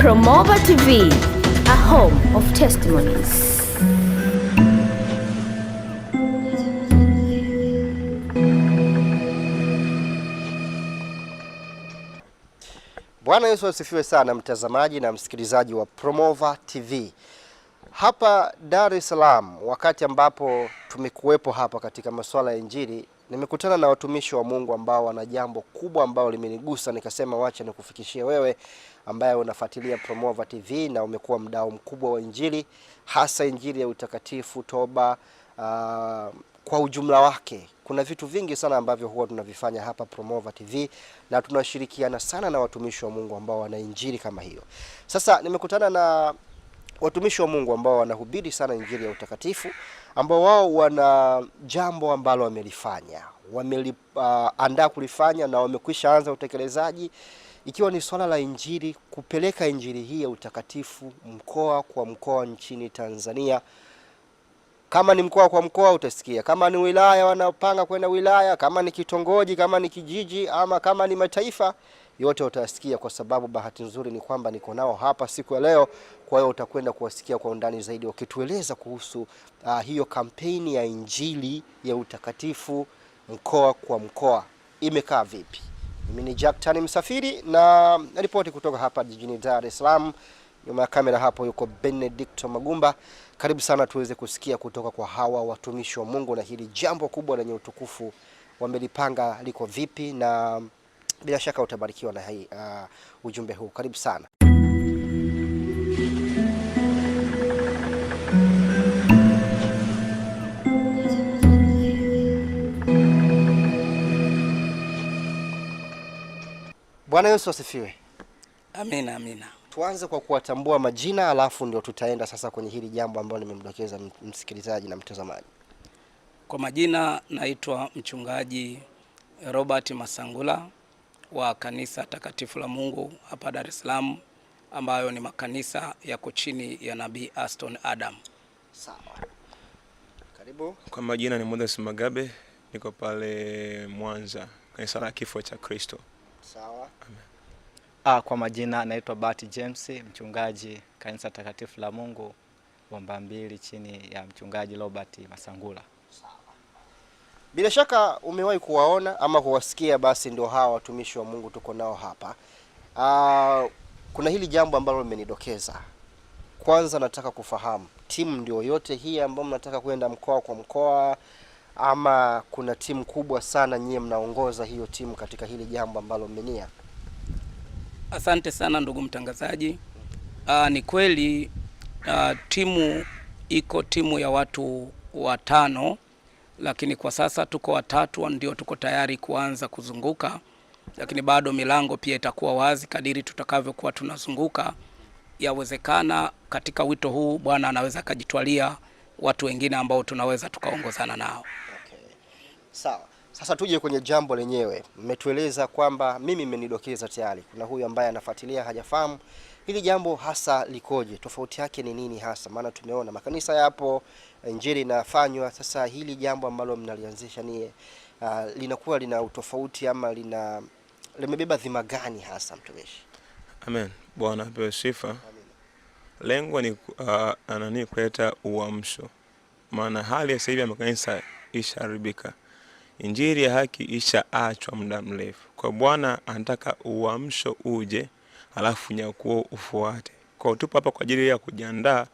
Promova TV, a home of testimonies. Bwana Yesu asifiwe sana, mtazamaji na msikilizaji wa Promova TV. Hapa Dar es Salaam, wakati ambapo tumekuwepo hapa katika masuala ya Injili, nimekutana na watumishi wa Mungu ambao wana jambo kubwa ambao limenigusa, nikasema wacha nikufikishie wewe ambaye unafuatilia Promova TV na umekuwa mdau mkubwa wa Injili, hasa Injili ya utakatifu, toba, kwa ujumla wake. Kuna vitu vingi sana ambavyo huwa tunavifanya hapa Promova TV na tunashirikiana sana na watumishi wa Mungu ambao wana Injili kama hiyo. Sasa nimekutana na watumishi wa Mungu ambao wanahubiri sana Injili ya utakatifu, ambao wao wana jambo ambalo wamelifanya, wameliandaa kulifanya na wamekwisha anza utekelezaji, ikiwa ni swala la Injili, kupeleka Injili hii ya utakatifu mkoa kwa mkoa nchini Tanzania. Kama ni mkoa kwa mkoa utasikia, kama ni wilaya wanapanga kwenda wilaya, kama ni kitongoji, kama ni kijiji, ama kama ni mataifa, yote utasikia, kwa sababu bahati nzuri ni kwamba niko nao hapa siku ya leo. Kwa hiyo utakwenda kuwasikia kwa undani zaidi wakitueleza kuhusu hiyo kampeni ya Injili ya utakatifu mkoa kwa mkoa imekaa vipi. Mimi ni Jack Tani Msafiri na ripoti kutoka hapa jijini Dar es Salaam. Nyuma ya kamera hapo yuko Benedicto Magumba. Karibu sana tuweze kusikia kutoka kwa hawa watumishi wa Mungu na hili jambo kubwa lenye utukufu wamelipanga liko vipi, na bila shaka utabarikiwa na hii ujumbe huu. Karibu sana. Bwana Yesu asifiwe. Amina, amina. Tuanze kwa kuwatambua majina, alafu ndio tutaenda sasa kwenye hili jambo ambalo nimemdokeza msikilizaji na mtazamaji. Kwa majina naitwa mchungaji Robert Masangula wa kanisa takatifu la Mungu hapa Dar es Salaam, ambayo ni makanisa yako chini ya Nabii Aston Adam. Sawa. Karibu. Kwa majina ni Moses Magabe, niko pale Mwanza, kanisa la Kifo cha Kristo. Sawa. Amen. Kwa majina naitwa Bart James, mchungaji kanisa takatifu la Mungu Bomba Mbili chini ya mchungaji Robert Masangula. Sawa. Bila shaka umewahi kuwaona ama kuwasikia, basi ndio hawa watumishi wa Mungu tuko nao hapa. Kuna hili jambo ambalo limenidokeza. Kwanza nataka kufahamu, timu ndio yote hii ambayo mnataka kwenda mkoa kwa mkoa, ama kuna timu kubwa sana nyie mnaongoza hiyo timu katika hili jambo ambalo mmenia? Asante sana ndugu mtangazaji. Ni kweli timu iko timu ya watu 5, lakini kwa sasa tuko 3 ndio tuko tayari kuanza kuzunguka, lakini bado milango pia itakuwa wazi kadiri tutakavyokuwa tunazunguka. Yawezekana katika wito huu Bwana anaweza kujitwalia watu wengine ambao tunaweza tukaongozana nao. Okay. Sawa. Sasa tuje kwenye jambo lenyewe. Mmetueleza kwamba mimi mmenidokeza tayari kuna huyu ambaye anafuatilia hajafahamu hili jambo hasa likoje, tofauti yake ni nini hasa, maana tumeona makanisa yapo, Injili inafanywa. Sasa hili jambo ambalo mnalianzisha ni linakuwa lina utofauti ama limebeba dhima gani hasa, mtumishi? Amen. Bwana apewe sifa. Amen. Lengo ni kuleta uamsho, maana hali ya sasa hivi ya makanisa isharibika. Injili ya haki ishaachwa muda mrefu. Kwa Bwana anataka uamsho uje, alafu nyakuo ufuate. Kwa tupo hapa kwa ajili ya kujiandaa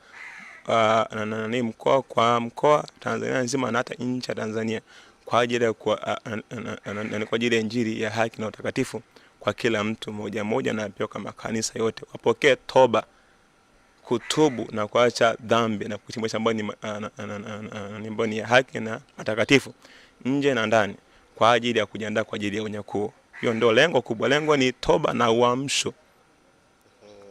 mkoa kwa mkoa Tanzania nzima na hata nje ya Tanzania kwa ajili ya kwa ajili ya Injili ya haki na utakatifu kwa kila mtu mmoja, na pia kwa makanisa yote wapokee toba, kutubu na kuacha dhambi na kutimia shambani ni ya haki na utakatifu nje na ndani kwa ajili ya kujiandaa kwa ajili ya unyakuo. Hiyo ndio lengo kubwa. Lengo ni toba na uamsho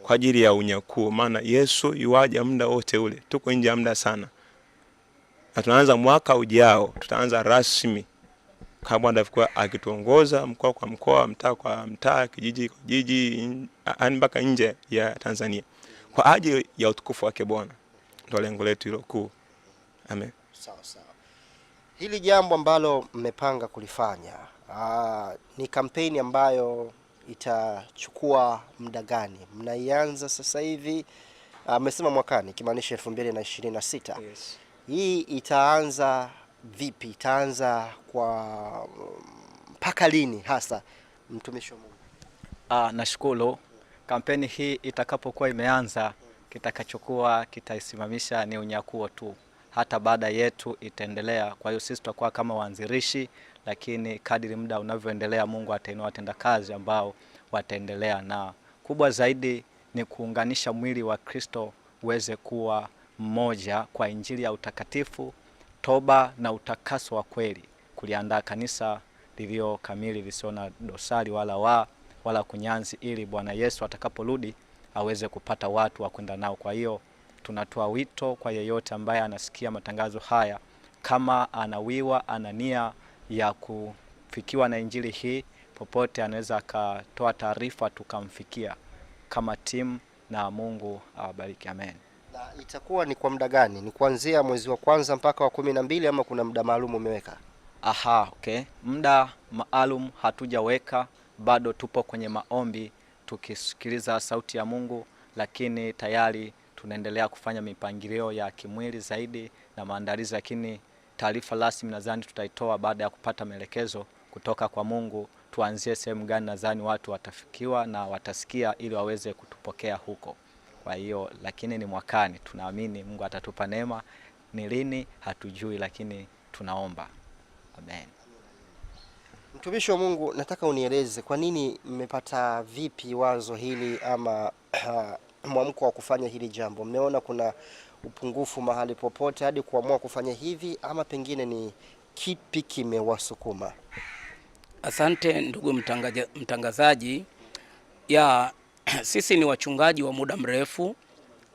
kwa ajili ya unyakuo, maana Yesu yuaja muda wote ule. Tuko nje muda sana. Na tunaanza mwaka ujao, tutaanza rasmi kama ndivyo akituongoza mkoa kwa mkoa, mtaa kwa mtaa, kijiji kwa kijiji, mpaka nje ya Tanzania kwa ajili ya utukufu wake Bwana. Ndio lengo letu hilo kuu. Amen. Sawa sawa. Hili jambo ambalo mmepanga kulifanya ni kampeni ambayo itachukua muda gani? Mnaianza sasa hivi, amesema mwakani, kimaanisha 2026. Yes. Hii itaanza vipi? Itaanza kwa mpaka lini hasa, mtumishi wa Mungu? Nashukuru. Kampeni hii itakapokuwa imeanza, kitakachokuwa kitaisimamisha ni unyakuo tu. Hata baada yetu itaendelea. Kwa hiyo sisi tutakuwa kama waanzilishi, lakini kadiri muda unavyoendelea Mungu atainua watendakazi ambao wataendelea, na kubwa zaidi ni kuunganisha mwili wa Kristo uweze kuwa mmoja kwa injili ya utakatifu, toba na utakaso wa kweli, kuliandaa kanisa lililo kamili, lisio na dosari wala kunyanzi, ili Bwana Yesu atakaporudi aweze kupata watu wa kwenda nao. Kwa hiyo tunatoa wito kwa yeyote ambaye anasikia matangazo haya, kama anawiwa, ana nia ya kufikiwa na injili hii, popote anaweza akatoa taarifa tukamfikia kama timu, na Mungu awabariki. Amen. Na itakuwa ni kwa muda gani? Ni kuanzia mwezi wa kwanza mpaka wa 12 ama kuna muda maalum umeweka? Okay. Muda maalum hatujaweka, bado tupo kwenye maombi tukisikiliza sauti ya Mungu, lakini tayari tunaendelea kufanya mipangilio ya kimwili zaidi na maandalizi, lakini taarifa rasmi nadhani tutaitoa baada ya kupata maelekezo kutoka kwa Mungu, tuanzie sehemu gani nadhani watu watafikiwa na watasikia ili waweze kutupokea huko. Kwa hiyo lakini ni mwakani, tunaamini Mungu atatupa neema. Ni lini hatujui, lakini tunaomba. Amen. Mtumishi wa Mungu, nataka unieleze kwa nini mmepata vipi wazo hili ama mwamko wa kufanya hili jambo? Mmeona kuna upungufu mahali popote hadi kuamua kufanya hivi, ama pengine ni kipi kimewasukuma? Asante ndugu mtangazaji. Sisi ni wachungaji wa muda mrefu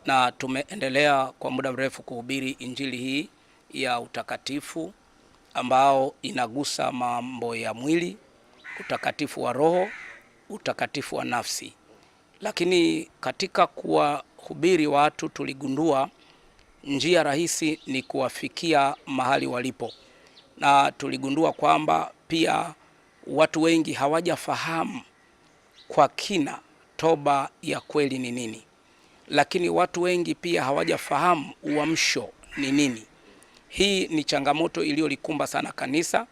na tumeendelea kwa muda mrefu kuhubiri injili hii ya utakatifu ambao inagusa mambo ya mwili, utakatifu wa roho, utakatifu wa nafsi. Lakini katika kuwahubiri watu tuligundua njia rahisi ni kuwafikia mahali walipo, na tuligundua kwamba pia watu wengi hawajafahamu kwa kina toba ya kweli ni nini, lakini watu wengi pia hawajafahamu uamsho ni nini. Hii ni changamoto iliyolikumba sana kanisa.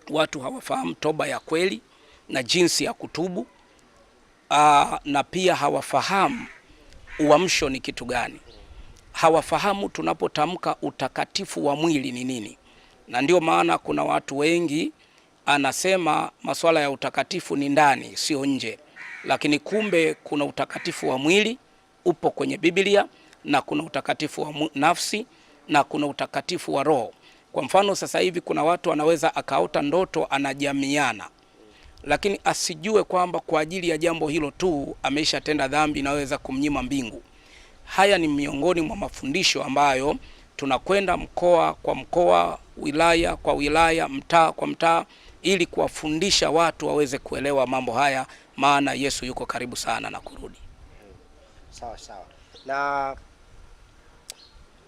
Watu hawafahamu toba ya kweli na jinsi ya kutubu, na pia hawafahamu uamsho ni kitu gani. Hawafahamu tunapotamka utakatifu wa mwili ni nini. Na ndio maana kuna watu wengi anasema masuala ya utakatifu ni ndani, sio nje. Lakini kumbe kuna utakatifu wa mwili upo kwenye Biblia, na kuna utakatifu wa nafsi, na kuna utakatifu wa roho. Kwa mfano sasa hivi kuna watu anaweza akaota ndoto anajamiana, lakini asijue kwamba kwa ajili ya jambo hilo tu ameshatenda dhambi inaweza kumnyima mbingu. Haya ni miongoni mwa mafundisho ambayo tunakwenda mkoa kwa mkoa, wilaya kwa wilaya, mtaa kwa mtaa, ili kuwafundisha watu waweze kuelewa mambo haya, maana Yesu yuko karibu sana na kurudi. Sawa sawa. Na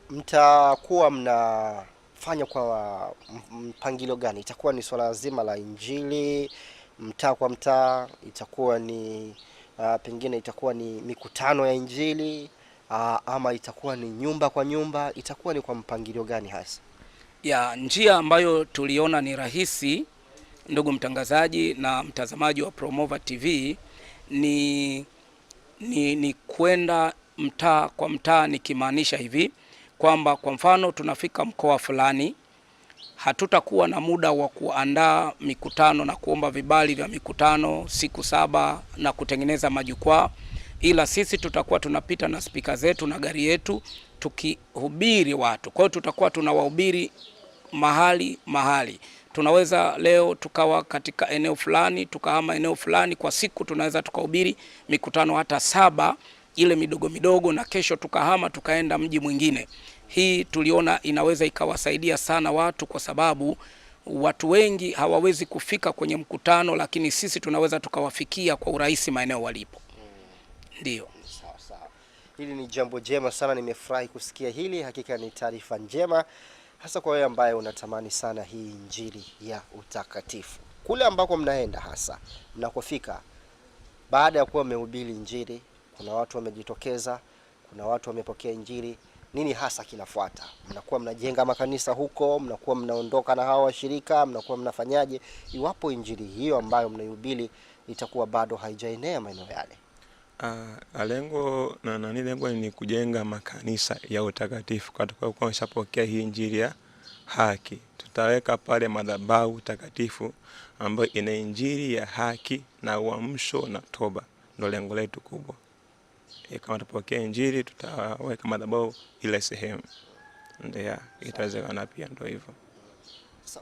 mtakuwa mnafanya kwa mpangilio gani? Itakuwa ni swala zima la injili mtaa kwa mtaa? Itakuwa ni pengine itakuwa ni mikutano ya injili, ama itakuwa ni nyumba kwa nyumba? Itakuwa ni kwa mpangilio gani hasa? Njia ambayo tuliona ni rahisi, ndugu mtangazaji na mtazamaji wa Promova TV, ni kwenda mtaa kwa mtaa, nikimaanisha hivi kwamba kwa mfano tunafika mkoa fulani, hatutakuwa na muda wa kuandaa mikutano na kuomba vibali vya mikutano siku 7 na kutengeneza majukwaa, ila sisi tutakuwa tunapita na spika zetu na gari yetu tukihubiri watu. Kwa hiyo tutakuwa tunawahubiri mahali. Tunaweza leo tukawa katika eneo fulani, tukahama eneo fulani, kwa siku tunaweza tukahubiri mikutano hata 7 ile midogo midogo, na kesho tukahama tukaenda mji mwingine. Hii tuliona inaweza ikawasaidia sana watu, kwa sababu watu wengi hawawezi kufika kwenye mkutano, lakini sisi tunaweza tukawafikia kwa urahisi maeneo walipo. Ndio. Sawa. Hili ni jambo jema sana, nimefurahi kusikia hili. Hakika ni taarifa njema, hasa kwa wewe ambaye unatamani sana hii injili ya utakatifu. Kule ambako mnaenda hasa mnakofika, baada ya kuwa mmehubiri Injili, kuna watu wamejitokeza, kuna watu wamepokea Injili, nini hasa kinafuata? Mnakuwa mnajenga makanisa huko, mnakuwa mnaondoka na hawa washirika, mnakuwa mnafanyaje iwapo Injili hiyo ambayo mnaihubiri itakuwa bado haijaenea maeneo yale? Lengo ni kujenga makanisa ya utakatifu. Kwa kushapokea hii Injili ya haki, tutaweka pale madhabahu takatifu ambayo ina Injili ya haki na uamsho na toba. Ndio lengo letu kubwa. Kama tutapokea Injili, tutaweka madhabahu ile sehemu. Ndio itawezekana pia, ndio hivyo.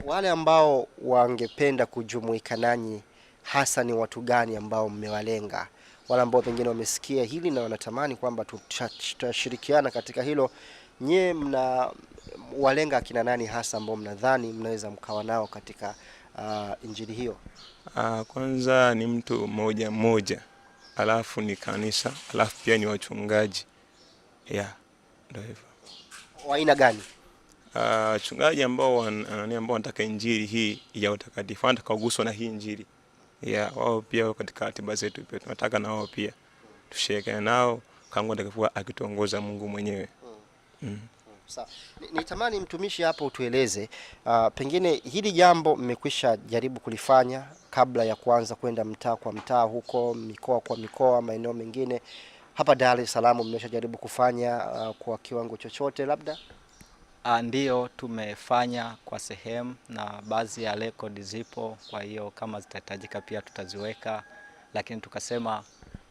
Wale ambao wangependa kujumuika nanyi hasa ni watu gani ambao mmewalenga? Wale ambao pengine wamesikia hili na wanatamani kwamba tutashirikiana katika hilo, nyie mna walenga akina nani hasa ambao mnadhani mnaweza mkawa nao katika Injili hiyo? Kwanza ni mtu mmoja, alafu ni kanisa, alafu pia ni wachungaji. Ndio hivyo. Wa aina gani? Wachungaji ambao wanataka Injili hii ya utakatifu, wanataka kuguswa na hii Injili. Wao pia katika ratiba zetu pia tunataka na wao pia tushirikiane nao kama ndivyo akituongoza Mungu mwenyewe. Sawa. Nitamani mtumishi hapo utueleze pengine hili jambo mmekwisha jaribu kulifanya kabla ya kuanza kwenda mtaa kwa mtaa huko, mikoa kwa mikoa, maeneo mengine. Hapa Dar es Salaam mmeshajaribu kufanya kwa kiwango chochote labda? Ndio, tumefanya kwa sehemu na baadhi ya record zipo, kwa hiyo kama zitahitajika pia tutaziweka, lakini tukasema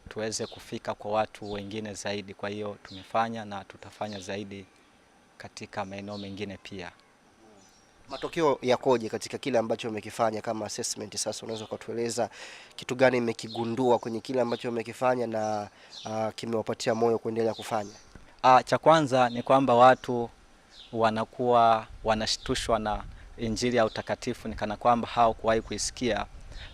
tuweze kufika kwa watu wengine zaidi. Kwa hiyo tumefanya na tutafanya zaidi katika maeneo mengine pia. Matokeo yakoje katika kile ambacho umekifanya kama assessment? Sasa unaweza kutueleza kitu gani mmekigundua kwenye kile ambacho umekifanya na kimewapatia moyo kuendelea kufanya? Cha kwanza ni kwamba watu wanakuwa wanashtushwa na Injili ya utakatifu ni kana kwamba hawakuwahi kuisikia,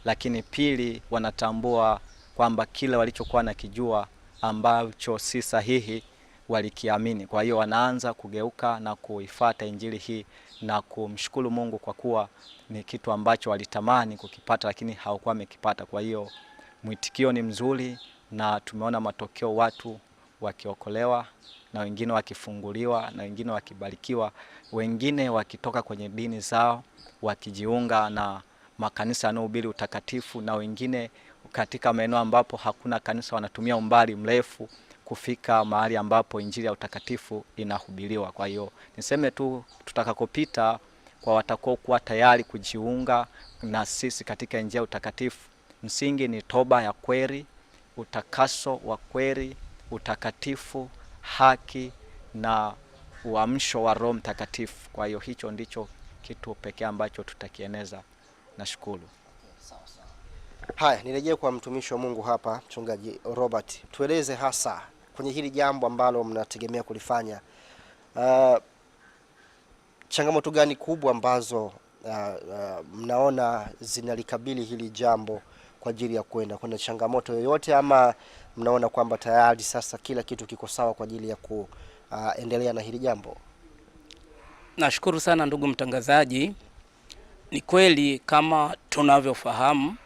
lakini pili wanatambua kwamba kile walichokuwa nakijua ambacho si sahihi walikiamini. Kwa hiyo wanaanza kugeuka na kuifuata Injili hii na kumshukuru Mungu kwa kuwa ni kitu ambacho walitamani kukipata lakini hawakuwa wamekipata. Kwa hiyo mwitikio ni mzuri na tumeona matokeo, watu wakiokolewa na wengine wakifunguliwa na wengine wakibarikiwa, wengine wakitoka kwenye dini zao wakijiunga na makanisa yanayohubiri utakatifu, na wengine katika maeneo ambapo hakuna kanisa wanatumia umbali mrefu kufika mahali ambapo Injili ya utakatifu inahubiriwa. Kwa hiyo niseme tu tutakakopita kwa watakao kuwa tayari kujiunga na sisi katika Injili ya utakatifu, msingi ni toba ya kweli, utakaso wa kweli, utakatifu, haki na uamsho wa Roho Mtakatifu. Kwa hiyo hicho ndicho kitu pekee ambacho tutakieneza. Nashukuru. Haya, nirejee kwa mtumishi wa Mungu hapa, Mchungaji Robert. Tueleze hasa kwenye hili jambo ambalo mnategemea kulifanya, changamoto gani kubwa ambazo mnaona zinalikabili hili jambo kwa ajili ya kwenda? Kuna changamoto yoyote ama mnaona kwamba tayari sasa kila kitu kiko sawa kwa ajili ya kuendelea na hili jambo? Nashukuru sana ndugu mtangazaji. Ni kweli kama tunavyofahamu,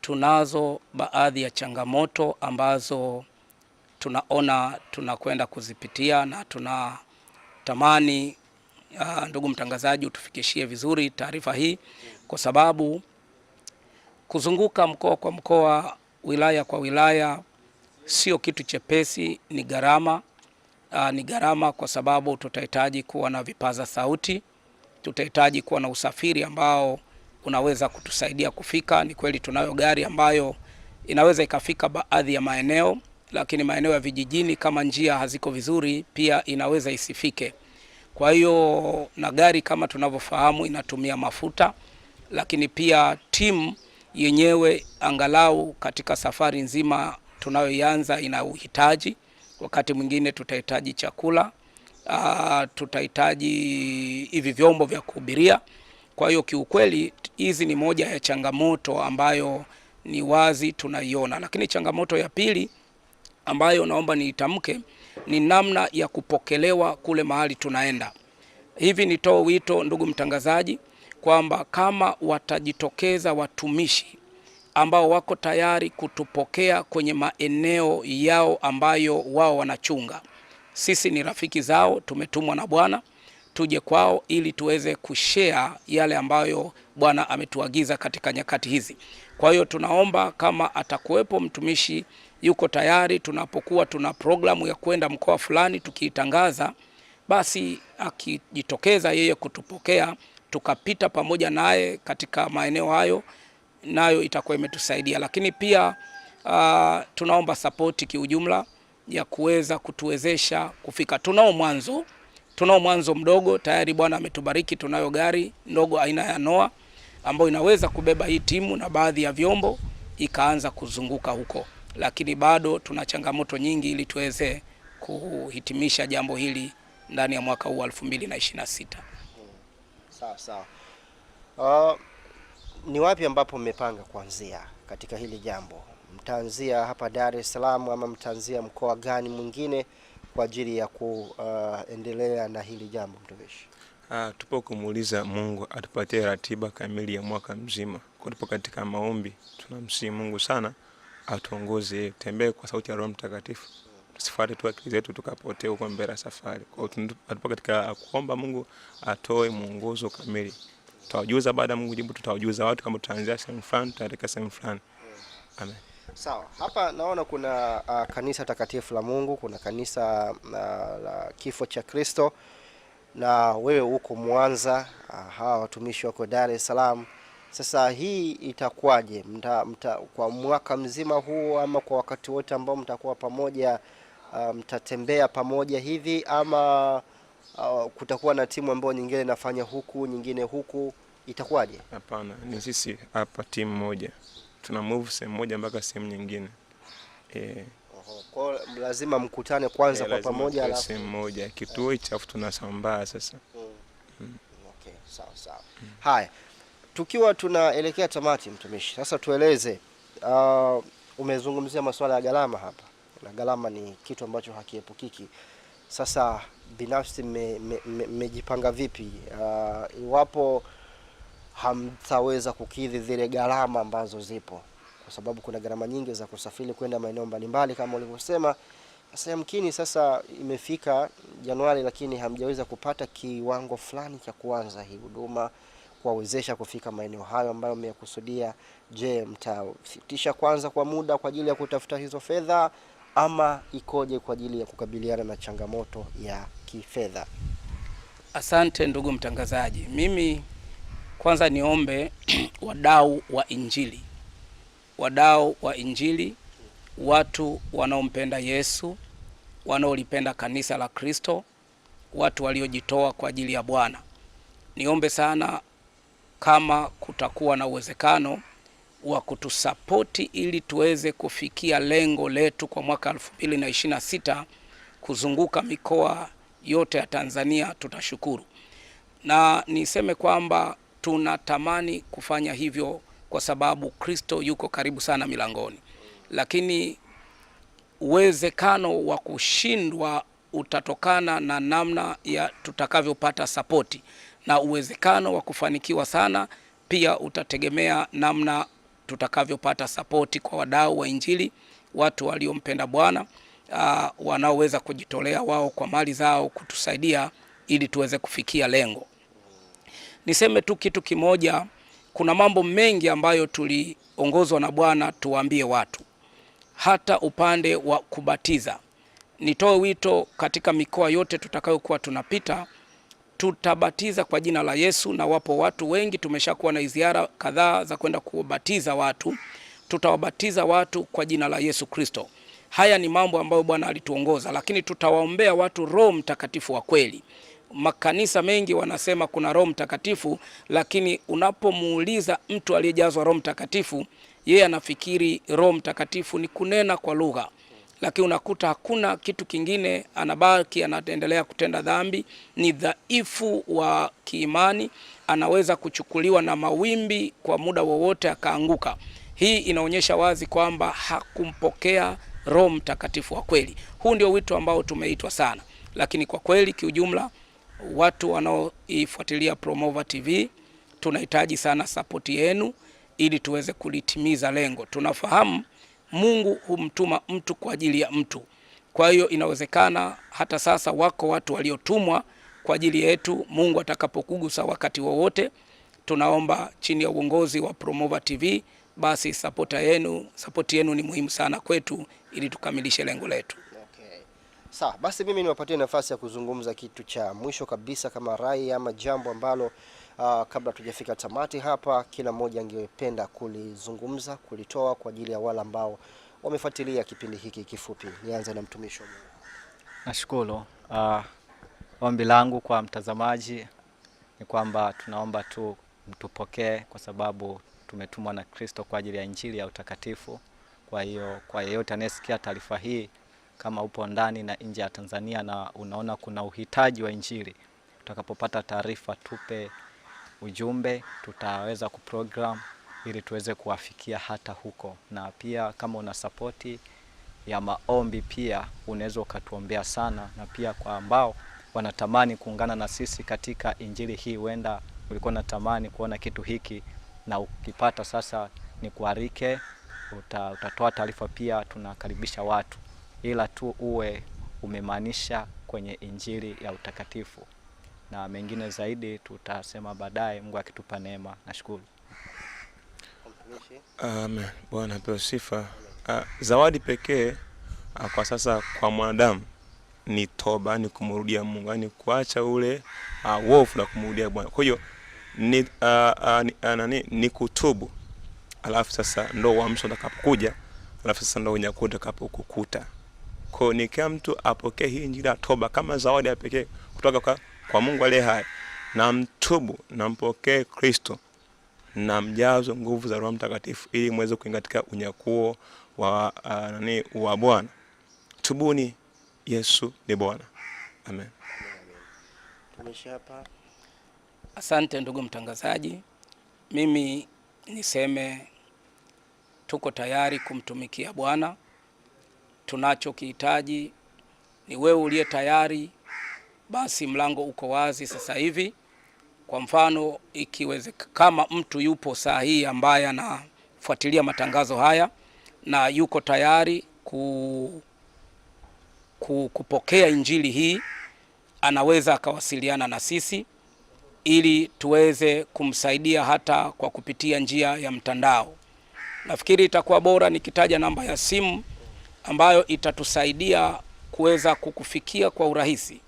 tunazo baadhi ya changamoto ambazo tunaona tunakwenda kuzipitia, na tunatamani ndugu mtangazaji utufikishie vizuri taarifa hii, kwa sababu kuzunguka mkoa kwa mkoa, wilaya kwa wilaya sio kitu chepesi, ni gharama. Ni gharama kwa sababu tutahitaji kuwa na vipaza sauti, tutahitaji kuwa na usafiri ambao unaweza kutusaidia kufika. Ni kweli tunayo gari ambayo inaweza ikafika baadhi ya maeneo, lakini maeneo ya vijijini kama njia haziko vizuri pia inaweza isifike. Kwa hiyo na gari kama tunavyofahamu inatumia mafuta, lakini pia timu yenyewe angalau katika safari nzima tunayoianza ina uhitaji. Wakati mwingine tutahitaji chakula, tutahitaji hivi vyombo vya kuhubiria. Kwa hiyo kiukweli hizi ni moja ya changamoto ambayo ni wazi tunaiona. Lakini changamoto ya pili ambayo naomba niitamke ni namna ya kupokelewa kule mahali tunaenda. Hivi nitoe wito ndugu mtangazaji kwamba kama watajitokeza watumishi ambao wako tayari kutupokea kwenye maeneo yao ambayo wao wanachunga. Sisi ni rafiki zao, tumetumwa na Bwana tuje kwao ili tuweze kushare yale ambayo Bwana ametuagiza katika nyakati hizi. Kwa hiyo tunaomba kama atakuwepo mtumishi yuko tayari, tunapokuwa tuna programu ya kwenda mkoa fulani tukiitangaza, basi akijitokeza yeye kutupokea, tukapita pamoja naye katika maeneo hayo, nayo itakuwa imetusaidia. Lakini pia tunaomba support kiujumla ya kuweza kutuwezesha kufika. Tunao mwanzo mdogo, tayari Bwana ametubariki, tunayo gari ndogo aina ya Noah ambayo inaweza kubeba hii timu na baadhi ya vyombo ikaanza kuzunguka huko, lakini bado tuna changamoto nyingi ili tuweze kuhitimisha jambo hili ndani ya mwaka huu 2026. Sawa. Ni wapi ambapo mmepanga kuanzia katika hili jambo? Mtaanzia hapa Dar es Salaam ama mtaanzia mkoa gani mwingine kwa ajili ya kuendelea na hili jambo mtumishi? Tupo kumuuliza Mungu atupatie ratiba kamili ya mwaka mzima. Kwa tupo katika maombi, tunamsihi Mungu sana atuongoze, tembee kwa sauti ya Roho Mtakatifu. Tusifuate tu akili zetu tukapotea huko mbele safari. Kwa hiyo tupo katika kuomba Mungu atoe mwongozo kamili. Tutawajuza baada Mungu jibu, tutawajuza watu kama tutaanzia sehemu fulani, tutaelekea sehemu fulani. Amen. Sawa. Hapa naona kuna kanisa takatifu la Mungu, kuna kanisa la Kifo cha Kristo, na wewe uko Mwanza, hawa watumishi wako Dar es Salaam. Sasa hii itakuwaje? Kwa mwaka mzima huu ama kwa wakati wote ambao mtakuwa pamoja, mtatembea pamoja hivi ama kutakuwa na timu ambayo nyingine inafanya huku nyingine huku, itakuwaje? Hapana, ni sisi hapa timu moja. Tuna move sehemu moja mpaka sehemu nyingine. Kwa lazima mkutane kwanza kwa pamoja alafu sehemu moja kituo hicho tunasambaa sasa. Okay, sawa. Haya. Tukiwa tunaelekea tamati mtumishi, sasa tueleze, umezungumzia masuala ya gharama hapa. Na gharama ni kitu ambacho hakiepukiki. Sasa binafsi mmejipanga vipi iwapo hamtaweza kukidhi zile gharama ambazo zipo, kwa sababu kuna gharama nyingi za kusafiri kwenda maeneo mbalimbali kama ulivyosema. Sasa yamkini sasa imefika Januari lakini hamjaweza kupata kiwango fulani cha kuanza hii huduma kuwawezesha kufika maeneo hayo ambayo mmekusudia. Je, mtafitisha kwanza kwa muda kwa ajili ya kutafuta hizo fedha ama ikoje kwa ajili ya kukabiliana na changamoto ya kifedha? Asante ndugu mtangazaji. Mimi kwanza niombe wadau wa Injili, watu wanaompenda Yesu, wanaolipenda kanisa la Kristo, watu waliojitoa kwa ajili ya Bwana. Niombe sana kama kutakuwa na uwezekano wa kutusapoti ili tuweze kufikia lengo letu kwa mwaka 2026 kuzunguka mikoa yote ya Tanzania, tutashukuru. Na niseme kwamba tunatamani kufanya hivyo kwa sababu Kristo yuko karibu sana milangoni. Lakini uwezekano wa kushindwa utatokana na namna ya tutakavyopata sapoti, na uwezekano wa kufanikiwa sana pia utategemea namna tutakavyopata sapoti kwa wadau wa Injili, watu waliompenda Bwana, wanaoweza kujitolea wao kwa mali zao kutusaidia ili tuweze kufikia lengo. Niseme tu kitu kimoja, kuna mambo mengi ambayo tuliongozwa na Bwana tuwaambie watu. Hata upande wa kubatiza, nitoe wito katika mikoa yote tutakayokuwa tunapita, tutabatiza kwa jina la Yesu, na wapo watu wengi tumeshakuwa na ziara kadhaa za kwenda kubatiza watu. Tutawabatiza watu kwa jina la Yesu Kristo. Haya ni mambo ambayo Bwana alituongoza, lakini tutawaombea watu Roho Mtakatifu wa kweli. Makanisa mengi wanasema kuna Roho Mtakatifu, lakini unapomuuliza mtu aliyejazwa Roho Mtakatifu, yeye anafikiri Roho Mtakatifu ni kunena kwa lugha, lakini unakuta hakuna kitu kingine, anabaki anaendelea kutenda dhambi, ni dhaifu wa kiimani, anaweza kuchukuliwa na mawimbi kwa muda wowote akaanguka. Hii inaonyesha wazi kwamba hakumpokea Roho Mtakatifu wa kweli. Huu ndio wito ambao tumeitwa sana. Lakini kwa kweli kiujumla, watu wanaoifuatilia Promova TV, tunahitaji sana support yenu ili tuweze kulitimiza lengo. Tunafahamu Mungu humtuma mtu kwa ajili ya mtu. Kwa hiyo inawezekana hata sasa wako watu waliotumwa kwa ajili yetu. Mungu atakapokugusa wakati wowote, tunaomba chini ya uongozi wa Promova TV, basi support yenu ni muhimu sana kwetu ili tukamilishe lengo letu. Okay. Sawa, basi mimi niwapatie nafasi ya kuzungumza kitu cha mwisho kabisa kama rai ama jambo ambalo kabla tujafika tamati hapa, kila mmoja angependa kulizungumza, kulitoa kwa ajili ya wale ambao wamefuatilia kipindi hiki kifupi. Nianze na mtumishi wa Mungu. Nashukuru. Ombi langu kwa mtazamaji ni kwamba tunaomba tu mtupokee, kwa sababu tumetumwa na Kristo kwa ajili ya injili ya utakatifu. Kwa hiyo kwa yeyote anayesikia taarifa hii, kama upo ndani na nje ya Tanzania na unaona kuna uhitaji wa injili, utakapopata taarifa tupe ujumbe, tutaweza kuprogram ili tuweze kuwafikia hata huko. Na pia kama una sapoti ya maombi pia unaweza ukatuombea sana. Na pia kwa ambao wanatamani kuungana na sisi katika injili hii, huenda ulikuwa unatamani kuona kitu hiki na ukipata sasa, ni kuarike, utatoa taarifa pia. Tunakaribisha watu, ila tu uwe umemaanisha kwenye injili ya utakatifu, na mengine zaidi tutasema baadaye, Mungu akitupa neema. Nashukuru. Amen. Bwana apewe sifa. Zawadi pekee kwa sasa kwa mwanadamu ni toba, ni kumrudia Mungu, ni kuacha ule wofu na kumrudia Bwana. Kwa hiyo ni kutubu, alafu sasa ndo uamsho utakapokuja, alafu sasa ndo unyakuo utakapokukuta. Kwa hiyo ni kila mtu apokee hii injili ya toba kama zawadi ya pekee kutoka kwa Mungu aliye hai, na mtubu na mpokee Kristo na mjazo nguvu za Roho Mtakatifu ili muweze kuingia katika unyakuo wa Bwana. Tubuni, Yesu ni Bwana. Amen. Tumeisha hapa. Asante ndugu mtangazaji. Mimi niseme tuko tayari kumtumikia Bwana. Tunachokihitaji ni wewe uliye tayari. Basi mlango uko wazi sasa hivi. Kwa mfano, ikiwezekana kama mtu yupo saa hii ambaye anafuatilia matangazo haya na yuko tayari kupokea injili hii, anaweza akawasiliana na sisi ili tuweze kumsaidia hata kwa kupitia njia ya mtandao. Nafikiri itakuwa bora nikitaja namba ya simu ambayo itatusaidia kuweza kukufikia kwa urahisi.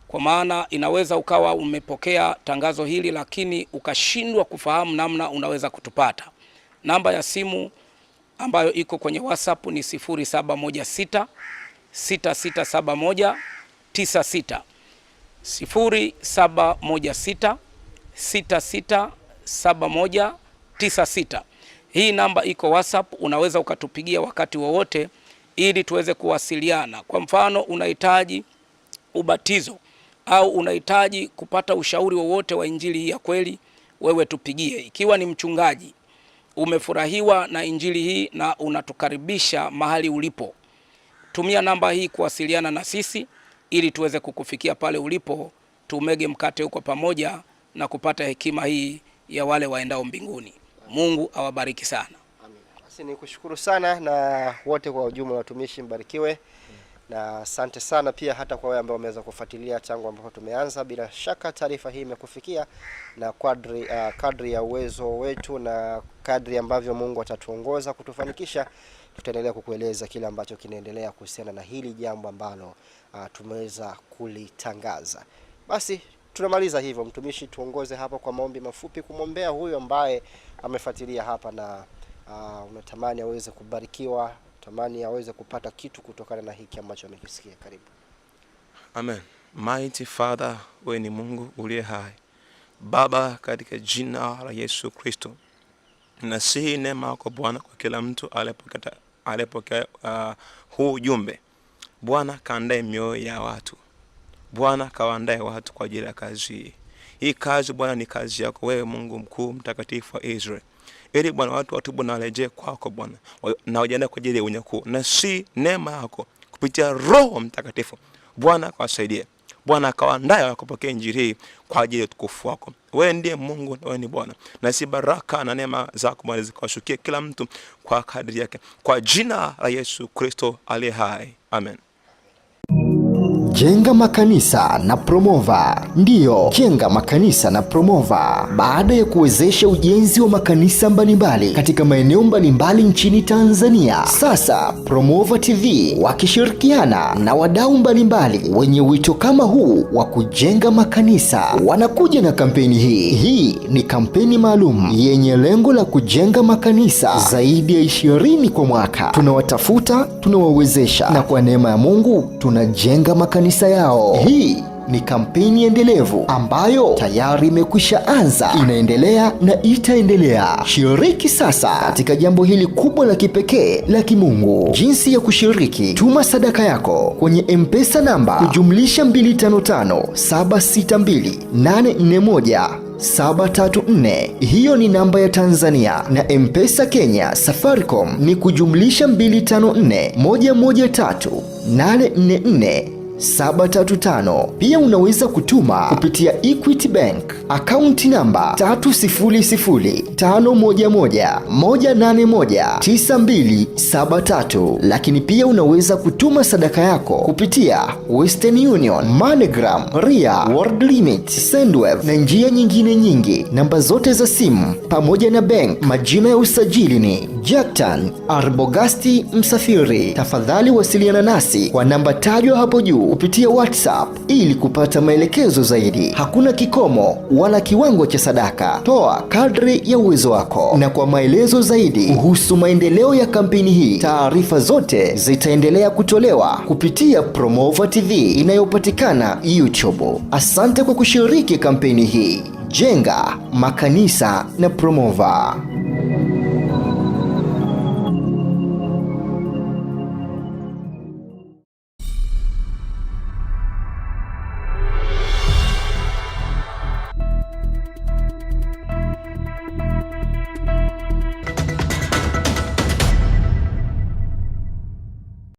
Kwa maana inaweza ukawa umepokea tangazo hili lakini ukashindwa kufahamu namna unaweza kutupata. Namba ya simu ambayo iko kwenye WhatsApp ni 0716 6671 96. 0716 6671 96. Hii namba iko WhatsApp, unaweza ukatupigia wakati wowote ili tuweze kuwasiliana. Kwa mfano, unahitaji ubatizo au unahitaji kupata ushauri wowote wa injili ya kweli, wewe tupigie. Ikiwa ni mchungaji, umefurahiwa na injili hii na unatukaribisha mahali ulipo, tumia namba hii kuwasiliana na sisi ili tuweze kukufikia pale ulipo, tumege mkate huko pamoja na kupata hekima hii ya wale waendao mbinguni. Mungu awabariki sana. Amen. Basi nikushukuru sana na wote kwa ujumla, watumishi mbarikiwe. Na asante sana pia hata kwa wale ambao wameweza kufuatilia tangu ambapo tumeanza. Bila shaka taarifa hii imekufikia, na kadri ya uwezo wetu na kadri ambavyo Mungu atatuongoza kutufanikisha, tutaendelea kukueleza kile ambacho kinaendelea kuhusiana na hili jambo ambalo tumeweza kulitangaza. Basi tunamaliza hivyo. Mtumishi, tuongoze hapa kwa maombi mafupi kumwombea huyu ambaye amefuatilia hapa na unatamani aweze kubarikiwa, tamani aweze kupata kitu kutokana na hiki ambacho amekisikia. Karibu. Amen. Mighty Father, wewe ni Mungu uliye hai. Baba, katika jina la Yesu Kristo, nasihi neema yako Bwana kwa kila mtu aliyepokea huu ujumbe. Bwana, kaandae mioyo ya watu. Bwana, kawaandae watu kwa ajili ya kazi hii. Hii kazi Bwana ni kazi yako wewe, Mungu mkuu mtakatifu wa Israeli. Ili Bwana watu watubu na warejee kwako Bwana, na wajiandae kwa ajili ya unyakuo. Na si neema yako kupitia Roho Mtakatifu Bwana kawasaidie. Bwana akawaandae wakapokea injili hii kwa ajili ya utukufu wako. Wewe ndiye Mungu na wewe ni Bwana. Na si baraka na neema zako Bwana zikawashukie kila mtu kwa kadri yake. Kwa jina la Yesu Kristo aliye hai. Amen. Jenga makanisa na Promova. Ndiyo, jenga makanisa na Promova. Baada ya kuwezesha ujenzi wa makanisa mbalimbali katika maeneo mbalimbali nchini Tanzania, sasa Promova TV wakishirikiana na wadau mbalimbali wenye wito kama huu wa kujenga makanisa wanakuja na kampeni hii. Hii ni kampeni maalum yenye lengo la kujenga makanisa zaidi ya 20 kwa mwaka. Tunawatafuta, tunawawezesha, na kwa neema ya Mungu tunajenga makanisa yao. Hii ni kampeni endelevu ambayo tayari imekwisha anza, inaendelea na itaendelea. Shiriki sasa katika jambo hili kubwa la kipekee la kimungu. Jinsi ya kushiriki: tuma sadaka yako kwenye M-Pesa namba kujumlisha 255 762 841 734. Hiyo ni namba ya Tanzania, na M-Pesa Kenya Safaricom ni kujumlisha 254 113 844 735. Pia unaweza kutuma kupitia Equity Bank akaunti namba 3005111819273. Lakini pia unaweza kutuma sadaka yako kupitia Western Union, MoneyGram, Ria, World Limit, Sendwave na njia nyingine nyingi. Namba zote za simu pamoja na bank majina ya usajili ni Jackton Arbogasti Msafiri. Tafadhali wasiliana nasi kwa namba tajwa hapo juu kupitia WhatsApp ili kupata maelekezo zaidi. Hakuna kikomo wala kiwango cha sadaka. Toa kadri ya uwezo wako. Na kwa maelezo zaidi kuhusu maendeleo ya kampeni hii, taarifa zote zitaendelea kutolewa kupitia Promova TV inayopatikana YouTube. Asante kwa kushiriki kampeni hii. Jenga makanisa na Promova.